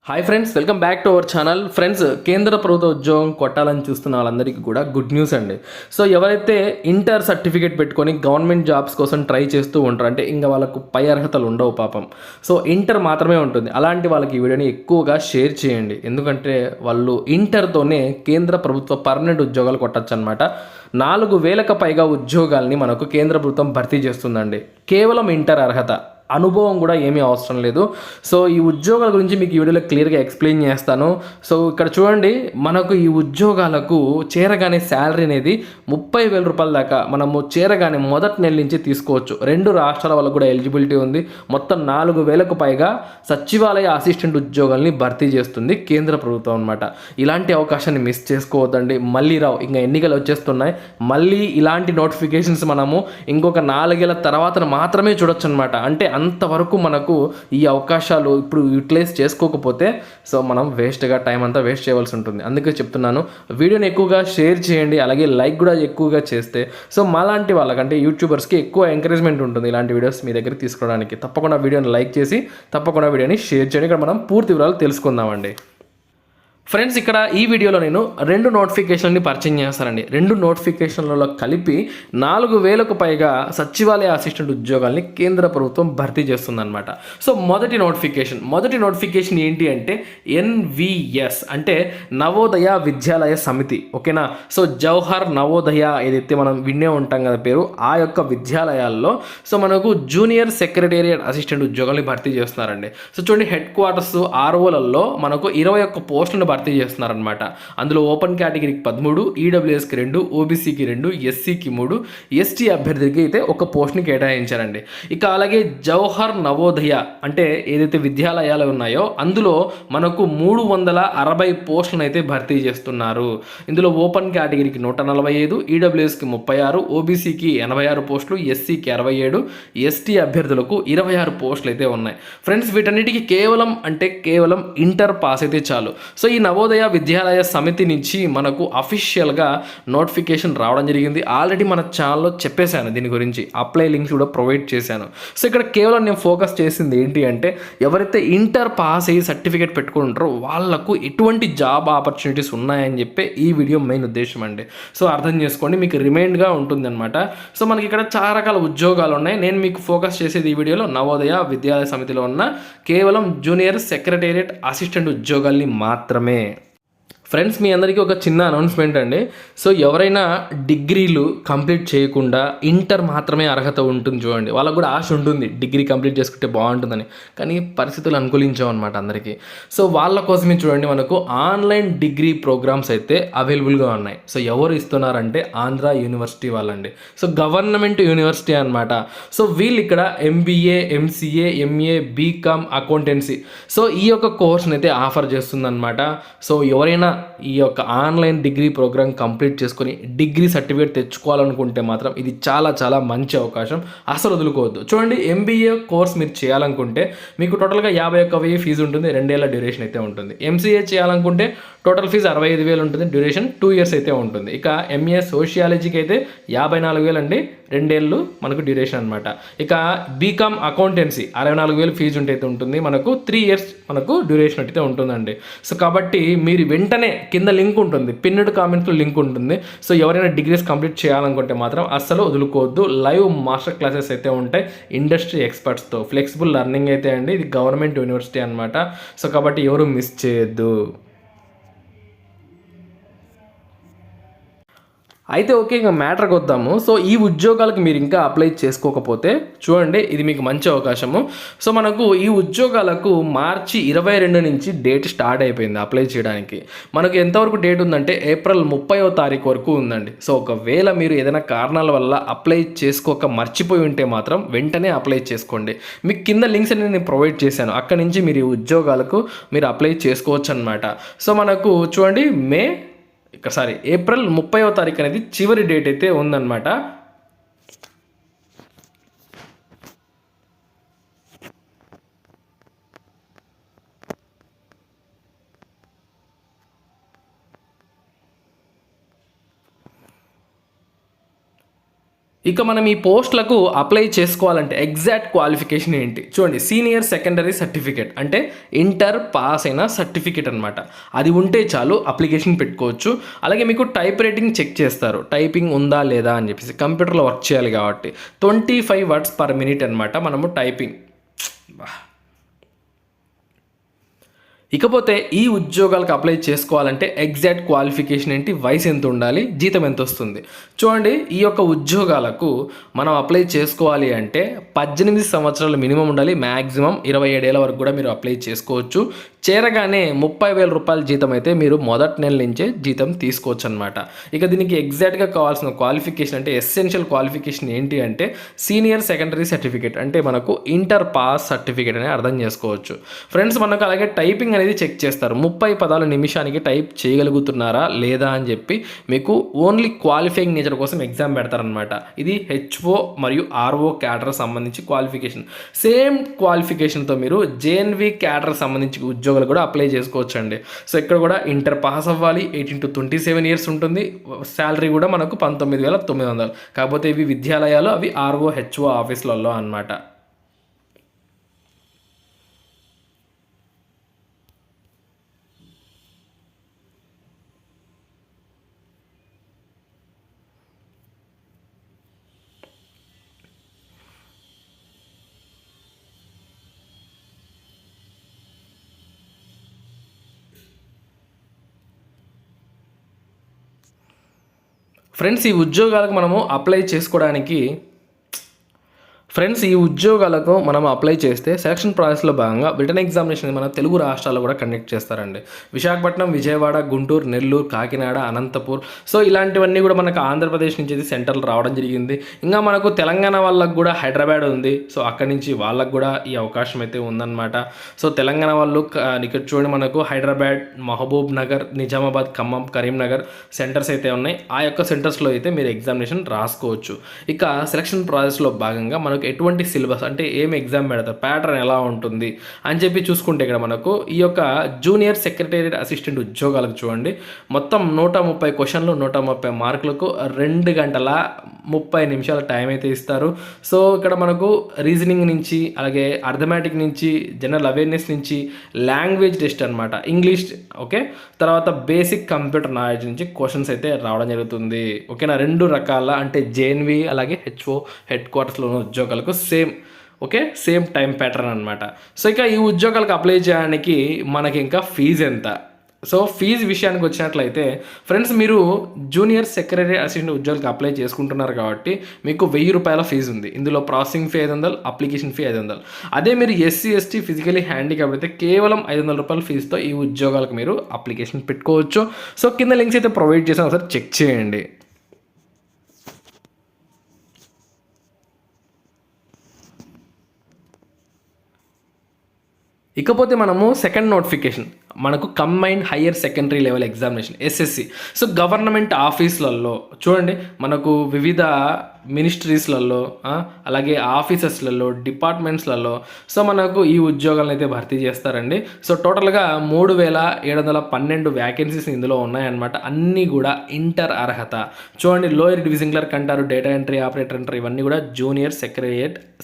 Hi friends, welcome back to our channel. Friends, కేంద్ర ప్రభుత్వ ఉద్యోగం కొట్టాలని చూస్తున్న వాళ్ళందరికీ కూడా గుడ్ న్యూస్ అండి. సో ఎవరైతే ఇంటర్ సర్టిఫికేట్ పెట్టుకొని గవర్నమెంట్ జాబ్స్ కోసం ట్రై చేస్తూ ఉంటారు, అంటే ఇంకా వాళ్ళకు పై అర్హతలు ఉండవు పాపం. సో ఇంటర్ మాత్రమే ఉంటుంది. అలాంటి వాళ్ళకి ఈ వీడియోని ఎక్కువగా షేర్ చేయండి, ఎందుకంటే వాళ్ళు ఇంటర్తోనే కేంద్ర ప్రభుత్వ పర్మనెంట్ ఉద్యోగాలు కొట్టచ్చు అనమాట. 4,000కు పైగా ఉద్యోగాల్ని మనకు కేంద్ర ప్రభుత్వం భర్తీ చేస్తుందండి, కేవలం ఇంటర్ అర్హత. అనుభవం కూడా ఏమీ అవసరం లేదు. సో ఈ ఉద్యోగాల గురించి మీకు ఈ వీడియోలో క్లియర్గా ఎక్స్ప్లెయిన్ చేస్తాను. సో ఇక్కడ చూడండి, మనకు ఈ ఉద్యోగాలకు చేరగానే శాలరీ అనేది 30,000 రూపాయల దాకా మనము చేరగానే మొదటి నెల నుంచి తీసుకోవచ్చు. 2 రాష్ట్రాల వాళ్ళకు కూడా ఎలిజిబిలిటీ ఉంది. మొత్తం 4,000కు పైగా సచివాలయ అసిస్టెంట్ ఉద్యోగాల్ని భర్తీ చేస్తుంది కేంద్ర ప్రభుత్వం అనమాట. ఇలాంటి అవకాశాన్ని మిస్ చేసుకోవద్దండి. మళ్ళీ రావు, ఇంకా ఎన్నికలు వచ్చేస్తున్నాయి. మళ్ళీ ఇలాంటి నోటిఫికేషన్స్ మనము ఇంకొక 4 ఏళ్ళ తర్వాత మాత్రమే చూడొచ్చు అనమాట. అంటే అంతవరకు మనకు ఈ అవకాశాలు ఇప్పుడు యూటిలైజ్ చేసుకోకపోతే సో మనం వేస్ట్గా టైం అంతా వేస్ట్ చేయవలసి ఉంటుంది. అందుకే చెప్తున్నాను, వీడియోని ఎక్కువగా షేర్ చేయండి, అలాగే లైక్ కూడా ఎక్కువగా చేస్తే సో మాలాంటి వాళ్ళకంటే యూట్యూబర్స్కి ఎక్కువ ఎంకరేజ్మెంట్ ఉంటుంది ఇలాంటి వీడియోస్ మీ దగ్గర తీసుకోవడానికి. తప్పకుండా వీడియోని లైక్ చేసి తప్పకుండా వీడియోని షేర్ చేయండి. ఇక్కడ మనం పూర్తి వివరాలు తెలుసుకుందామండి. ఫ్రెండ్స్, ఇక్కడ ఈ వీడియోలో నేను 2 నోటిఫికేషన్ని పరిచయం చేస్తానండి. 2 నోటిఫికేషన్లలో కలిపి 4,000కు పైగా సచివాలయ అసిస్టెంట్ ఉద్యోగాల్ని కేంద్ర ప్రభుత్వం భర్తీ చేస్తుందన్నమాట. సో మొదటి నోటిఫికేషన్ ఏంటి అంటే NVS, అంటే నవోదయ విద్యాలయ సమితి. ఓకేనా? సో జవహర్ నవోదయ ఏదైతే మనం వినే ఉంటాం కదా పేరు, ఆ యొక్క విద్యాలయాల్లో సో మనకు జూనియర్ సెక్రటేరియట్ అసిస్టెంట్ ఉద్యోగాల్ని భర్తీ చేస్తున్నారండి. సో చూడండి, హెడ్ క్వార్టర్స్ ROలలో మనకు 21 పోస్టులను భర్తీ చేస్తున్నారనమాట. అందులో ఓపెన్ కేటగిరీకి 13, ఈడబ్ల్యూఎస్కి 2, ఓబీసీకి 2, ఎస్సీకి 3, ఎస్టీ అభ్యర్థికి అయితే ఒక పోస్ట్ని కేటాయించారండి. ఇక అలాగే జవహర్ నవోదయ అంటే ఏదైతే విద్యాలయాలు ఉన్నాయో అందులో మనకు 340 పోస్టులను అయితే భర్తీ చేస్తున్నారు. ఇందులో ఓపెన్ కేటగిరీకి 145, ఈడబ్ల్యూఎస్కి 36, ఓబీసీకి 86 పోస్టులు, ఎస్సీకి 67, ఎస్టీ అభ్యర్థులకు 26 పోస్టులు అయితే ఉన్నాయి. ఫ్రెండ్స్, వీటన్నిటికీ కేవలం ఇంటర్ పాస్ అయితే చాలు. సో ఈ నవోదయ విద్యాలయ సమితి నుంచి మనకు అఫీషియల్గా నోటిఫికేషన్ రావడం జరిగింది. ఆల్రెడీ మన ఛానల్లో చెప్పేశాను, దీని గురించి అప్లై లింక్స్ కూడా ప్రొవైడ్ చేశాను. సో ఇక్కడ కేవలం నేను ఫోకస్ చేసింది ఏంటి అంటే, ఎవరైతే ఇంటర్ పాస్ అయ్యి సర్టిఫికేట్ పెట్టుకుంటారో వాళ్ళకు ఎటువంటి జాబ్ ఆపర్చునిటీస్ ఉన్నాయని చెప్పి ఈ వీడియో మెయిన్ ఉద్దేశం అండి. సో అర్థం చేసుకోండి, మీకు రిమైండ్గా ఉంటుందన్నమాట. సో మనకి ఇక్కడ చాలా రకాల ఉద్యోగాలు ఉన్నాయి. నేను మీకు ఫోకస్ చేసేది ఈ వీడియోలో నవోదయ విద్యాలయ సమితిలో ఉన్న కేవలం జూనియర్ సెక్రటేరియట్ అసిస్టెంట్ ఉద్యోగాల్ని మాత్రమే. ఫ్రెండ్స్, మీ అందరికీ ఒక చిన్న అనౌన్స్మెంట్ అండి. సో ఎవరైనా డిగ్రీలు కంప్లీట్ చేయకుండా ఇంటర్ మాత్రమే అర్హత ఉంటుంది చూడండి, వాళ్ళకు కూడా ఆశ ఉంటుంది డిగ్రీ కంప్లీట్ చేసుకుంటే బాగుంటుందని, కానీ పరిస్థితులు అనుకూలించాం అనమాట అందరికీ. సో వాళ్ళ కోసమే చూడండి, మనకు ఆన్లైన్ డిగ్రీ ప్రోగ్రామ్స్ అయితే అవైలబుల్గా ఉన్నాయి. సో ఎవరు ఇస్తున్నారంటే ఆంధ్ర యూనివర్సిటీ వాళ్ళండి. సో గవర్నమెంట్ యూనివర్సిటీ అనమాట. సో వీళ్ళు ఇక్కడ MBA, MCA, MA, BCom accountancy so ఈ యొక్క కోర్స్ని అయితే ఆఫర్ చేస్తుందన్నమాట. సో ఎవరైనా ఈ యొక్క ఆన్లైన్ డిగ్రీ ప్రోగ్రామ్ కంప్లీట్ చేసుకొని డిగ్రీ సర్టిఫికేట్ తెచ్చుకోవాలనుకుంటే మాత్రం ఇది చాలా చాలా మంచి అవకాశం, అసలు వదులుకోవద్దు. చూడండి, MBA కోర్స్ మీరు చేయాలనుకుంటే మీకు టోటల్గా 51,000 ఫీజు ఉంటుంది, 2 ఏళ్ళ డ్యూరేషన్ అయితే ఉంటుంది. MCA చేయాలనుకుంటే టోటల్ ఫీజు 65,000 ఉంటుంది, డ్యూరేషన్ 2 ఇయర్స్ అయితే ఉంటుంది. ఇక MA సోషియాలజీకి అయితే 54,000 అండి, 2 ఏళ్ళు మనకు డ్యూరేషన్ అనమాట. ఇక BCom అకౌంటెన్సీ 64,000 ఫీజు ఉంటే ఉంటుంది, మనకు 3 ఇయర్స్ మనకు డ్యూరేషన్ అయితే ఉంటుందండి. సో కాబట్టి మీరు వెంటనే కింద లింక్ ఉంటుంది, పిన్నెడ్ కామెంట్లో లింక్ ఉంటుంది. సో ఎవరైనా డిగ్రీస్ కంప్లీట్ చేయాలనుకుంటే మాత్రం అస్సలు వదులుకోవద్దు. లైవ్ మాస్టర్ క్లాసెస్ అయితే ఉంటాయి ఇండస్ట్రీ ఎక్స్పర్ట్స్తో, ఫ్లెక్సిబుల్ లెర్నింగ్ అయితే అండి. ఇది గవర్నమెంట్ యూనివర్సిటీ అనమాట. సో కాబట్టి ఎవరు మిస్ చేయొద్దు. అయితే ఓకే, ఇంకా మ్యాటర్కి వద్దాము. సో ఈ ఉద్యోగాలకు మీరు ఇంకా అప్లై చేసుకోకపోతే చూడండి, ఇది మీకు మంచి అవకాశము. సో మనకు ఈ ఉద్యోగాలకు మార్చి 22 నుంచి డేట్ స్టార్ట్ అయిపోయింది అప్లై చేయడానికి. మనకు ఎంతవరకు డేట్ ఉందంటే ఏప్రిల్ 30వ తారీఖు వరకు ఉందండి. సో ఒకవేళ మీరు ఏదైనా కారణాల వల్ల అప్లై చేసుకోక మర్చిపోయి ఉంటే మాత్రం వెంటనే అప్లై చేసుకోండి. మీకు కింద లింక్స్ అనేది నేను ప్రొవైడ్ చేశాను, అక్కడి నుంచి మీరు ఈ ఉద్యోగాలకు మీరు అప్లై చేసుకోవచ్చు అనమాట. సో మనకు చూడండి, ఏప్రిల్ 30వ తారీఖు అనేది చివరి డేట్ అయితే ఉందన్నమాట. ఇక మనం ఈ పోస్టులకు అప్లై చేసుకోవాలంటే ఎగ్జాక్ట్ క్వాలిఫికేషన్ ఏంటి చూడండి, సీనియర్ సెకండరీ సర్టిఫికేట్ అంటే ఇంటర్ పాస్ అయిన సర్టిఫికేట్ అనమాట. అది ఉంటే చాలు అప్లికేషన్ పెట్టుకోవచ్చు. అలాగే మీకు టైప్ రైటింగ్ చెక్ చేస్తారు, టైపింగ్ ఉందా లేదా అని చెప్పేసి. కంప్యూటర్లో వర్క్ చేయాలి కాబట్టి 25 వర్డ్స్ పర్ మినిట్ అనమాట మనము టైపింగ్. ఇకపోతే ఈ ఉద్యోగాలకు అప్లై చేసుకోవాలంటే ఎగ్జాక్ట్ క్వాలిఫికేషన్ ఏంటి, వయసు ఎంత ఉండాలి, జీతం ఎంత వస్తుంది. చూడండి, ఈ యొక్క ఉద్యోగాలకు మనం అప్లై చేసుకోవాలి అంటే 18 సంవత్సరాలు మినిమం ఉండాలి, మ్యాక్సిమం 27 ఏళ్ళ వరకు కూడా మీరు అప్లై చేసుకోవచ్చు. చేరగానే 30,000 రూపాయల జీతం అయితే మీరు మొదటి నెల నుంచే జీతం తీసుకోవచ్చు అనమాట. ఇక దీనికి ఎగ్జాక్ట్గా కావాల్సిన క్వాలిఫికేషన్ అంటే ఎసెన్షియల్ క్వాలిఫికేషన్ ఏంటి అంటే సీనియర్ సెకండరీ సర్టిఫికేట్ అంటే మనకు ఇంటర్ పాస్ సర్టిఫికేట్ అని అర్థం చేసుకోవచ్చు ఫ్రెండ్స్. మనకు అలాగే టైపింగ్ అనేది చెక్ చేస్తారు, 30 పదాలు నిమిషానికి టైప్ చేయగలుగుతున్నారా లేదా అని చెప్పి మీకు ఓన్లీ క్వాలిఫైయింగ్ నేచర్ కోసం ఎగ్జామ్ పెడతారనమాట. ఇది హెచ్ఓ మరియు ఆర్ఓ క్యాడర్ సంబంధించి క్వాలిఫికేషన్. సేమ్ క్వాలిఫికేషన్తో మీరు జేఎన్వి క్యాడర్ సంబంధించి ఉద్యోగాలు కూడా అప్లై చేసుకోవచ్చు అండి. సో ఇక్కడ కూడా ఇంటర్ పాస్ అవ్వాలి, 18 to 27 ఇయర్స్ ఉంటుంది. శాలరీ కూడా మనకు 19,900. కాకపోతే ఇవి విద్యాలయాలు, అవి ఆర్ఓ హెచ్ఓ ఆఫీసులలో అన్నమాట. ఫ్రెండ్స్ ఈ ఉద్యోగాలకు మనము అప్లై చేసుకోవడానికి ఈ ఉద్యోగాలకు మనం అప్లై చేస్తే సెలక్షన్ ప్రాసెస్లో భాగంగా రిటన్ ఎగ్జామినేషన్ మన తెలుగు రాష్ట్రాల్లో కూడా కండక్ట్ చేస్తారండి. విశాఖపట్నం, విజయవాడ, గుంటూరు, నెల్లూరు, కాకినాడ, అనంతపూర్, సో ఇలాంటివన్నీ కూడా మనకు ఆంధ్రప్రదేశ్ నుంచి అయితే సెంటర్లు రావడం జరిగింది. ఇంకా మనకు తెలంగాణ వాళ్ళకు కూడా హైదరాబాద్ ఉంది, సో అక్కడి నుంచి వాళ్ళకు కూడా ఈ అవకాశం అయితే ఉందన్నమాట. సో తెలంగాణ వాళ్ళు ఇక్కడ చూడండి, మనకు హైదరాబాద్, మహబూబ్ నగర్, నిజామాబాద్, ఖమ్మం, కరీంనగర్ సెంటర్స్ అయితే ఉన్నాయి. ఆ యొక్క సెంటర్స్లో అయితే మీరు ఎగ్జామినేషన్ రాసుకోవచ్చు. ఇక సెలక్షన్ ప్రాసెస్లో భాగంగా మనకు ఎటువంటి సిలబస్ అంటే ఏం ఎగ్జామ్ పెడతారు, ప్యాటర్న్ ఎలా ఉంటుంది అని చెప్పి చూసుకుంటే ఇక్కడ మనకు ఈ యొక్క జూనియర్ సెక్రటేరియట్ అసిస్టెంట్ ఉద్యోగాలకు చూడండి, మొత్తం 130 క్వశ్చన్లు, 130 మార్కులకు 2 గంటల 30 నిమిషాల టైం అయితే ఇస్తారు. సో ఇక్కడ మనకు రీజనింగ్ నుంచి, అలాగే అర్థమెటిక్ నుంచి, జనరల్ అవేర్నెస్ నుంచి, లాంగ్వేజ్ టెస్ట్ అనమాట, ఇంగ్లీష్, ఓకే, తర్వాత బేసిక్ కంప్యూటర్ నాలెడ్జ్ నుంచి క్వశ్చన్స్ అయితే రావడం జరుగుతుంది. ఓకేనా, 2 రకాల అంటే జేఎన్వి అలాగే హెచ్ఓ హెడ్ క్వార్టర్స్లో ఉన్న ఉద్యోగాలకు సేమ్ టైం ప్యాటర్న్ అనమాట. సో ఇక ఈ ఉద్యోగాలకు అప్లై చేయడానికి మనకి ఇంకా ఫీజు ఎంత. సో ఫీజు విషయానికి వచ్చినట్లయితే ఫ్రెండ్స్, మీరు జూనియర్ సెక్రటరీ అసిస్టెంట్ ఉద్యోగాలకు అప్లై చేసుకుంటున్నారు కాబట్టి మీకు 1,000 రూపాయల ఫీజు ఉంది. ఇందులో ప్రాసెసింగ్ ఫీ 500, అప్లికేషన్ ఫీ 500. అదే మీరు ఎస్సీ ఎస్టీ ఫిజికలీ హ్యాండిక్యాప్ అయితే కేవలం 500 రూపాయల ఫీజుతో ఈ ఉద్యోగాలకు మీరు అప్లికేషన్ పెట్టుకోవచ్చు. సో కింద లింక్స్ అయితే ప్రొవైడ్ చేసాను, ఒకసారి చెక్ చేయండి. ఇకపోతే మనము సెకండ్ నోటిఫికేషన్ మనకు combined higher secondary level examination SSC. So government ఆఫీసులలో చూడండి, మనకు వివిధ మినిస్ట్రీస్లలో, అలాగే ఆఫీసెస్లలో, డిపార్ట్మెంట్స్లలో సో మనకు ఈ ఉద్యోగాలను అయితే భర్తీ చేస్తారండి. సో టోటల్గా 3,712 వ్యాకెన్సీస్ ఇందులో ఉన్నాయన్నమాట. అన్నీ కూడా ఇంటర్ అర్హత. చూడండి, లోయర్ డివిజన్ క్లర్క్ అంటారు, డేటా ఎంట్రీ ఆపరేటర్ అంటారు, ఇవన్నీ కూడా జూనియర్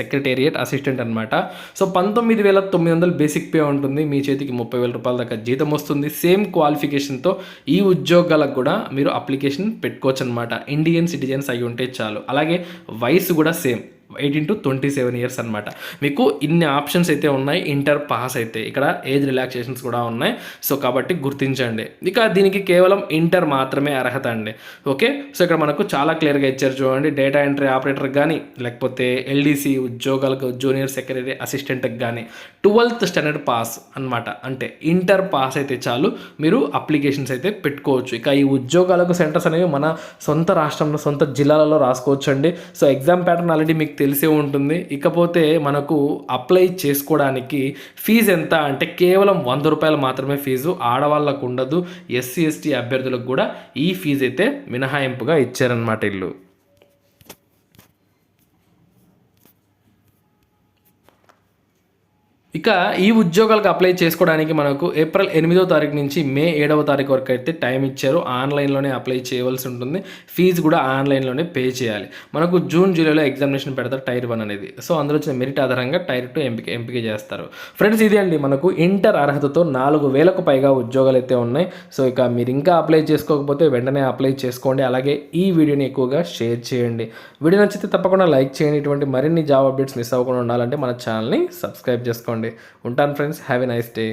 సెక్రటేరియట్ అసిస్టెంట్ అనమాట. సో 19,900 బేసిక్ పే ఉంటుంది, మీ చేతికి 30,000 రూపాయల దాకా జీతం వస్తుంది. సేమ్ క్వాలిఫికేషన్తో ఈ ఉద్యోగాలకు కూడా మీరు అప్లికేషన్ పెట్టుకోవచ్చు అనమాట. ఇండియన్ సిటిజన్స్ అయి ఉంటే చాలు. అలాగే వయసు కూడా సేమ్ 18 to 27 ఇయర్స్ అనమాట. మీకు ఇన్ని ఆప్షన్స్ అయితే ఉన్నాయి. ఇంటర్ పాస్ అయితే ఇక్కడ ఏజ్ రిలాక్సేషన్స్ కూడా ఉన్నాయి. సో కాబట్టి గుర్తించండి. ఇక దీనికి కేవలం ఇంటర్ మాత్రమే అర్హత అండి. ఓకే, సో ఇక్కడ మనకు చాలా క్లియర్గా ఇచ్చారు చూడండి. డేటా ఎంట్రీ ఆపరేటర్ కానీ, లేకపోతే ఎల్డీసీ ఉద్యోగాలకు జూనియర్ సెక్రటరీ అసిస్టెంట్కి కానీ 12th స్టాండర్డ్ పాస్ అనమాట. అంటే ఇంటర్ పాస్ అయితే చాలు, మీరు అప్లికేషన్స్ అయితే పెట్టుకోవచ్చు. ఇక ఈ ఉద్యోగాలకు సెంటర్స్ అనేవి మన సొంత రాష్ట్రంలో, సొంత జిల్లాలలో రాసుకోవచ్చు అండి. సో ఎగ్జామ్ ప్యాటర్న్ ఆల్రెడీ మీకు తెలిసే ఉంటుంది. ఇకపోతే మనకు అప్లై చేసుకోవడానికి ఫీజు ఎంత అంటే కేవలం 100 రూపాయలు మాత్రమే ఫీజు. ఆడవాళ్ళకు ఉండదు, ఎస్సీ ఎస్టీ అభ్యర్థులకు కూడా ఈ ఫీజు అయితే మినహాయింపుగా ఇచ్చారనమాట వీళ్ళు. ఇక ఈ ఉద్యోగాలకు అప్లై చేసుకోవడానికి మనకు ఏప్రిల్ 8వ తారీఖు నుంచి మే 7వ తారీఖు వరకు అయితే టైం ఇచ్చారు. ఆన్లైన్లోనే అప్లై చేయవలసి ఉంటుంది. ఫీజు కూడా ఆన్లైన్లోనే పే చేయాలి. మనకు జూన్ జూలైలో ఎగ్జామినేషన్ పెడతారు టైర్ 1 అనేది. సో అందులో వచ్చిన మెరిట్ ఆధారంగా టైర్ 2 ఎంపిక చేస్తారు. ఫ్రెండ్స్ ఇది అండి మనకు ఇంటర్ అర్హతతో 4000కు పైగా ఉద్యోగాలు అయితే ఉన్నాయి. సో ఇక మీరు ఇంకా అప్లై చేసుకోకపోతే వెంటనే అప్లై చేసుకోండి. అలాగే ఈ వీడియోని ఎక్కువగా షేర్ చేయండి. వీడియో నచ్చితే తప్పకుండా లైక్ చేయండి. ఇటువంటి మరిన్ని జాబ్ అప్డేట్స్ మిస్ అవ్వకుండా ఉండాలంటే మన ఛానల్ని సబ్స్క్రైబ్ చేసుకోండి. ఉంటాను friends, have a nice day.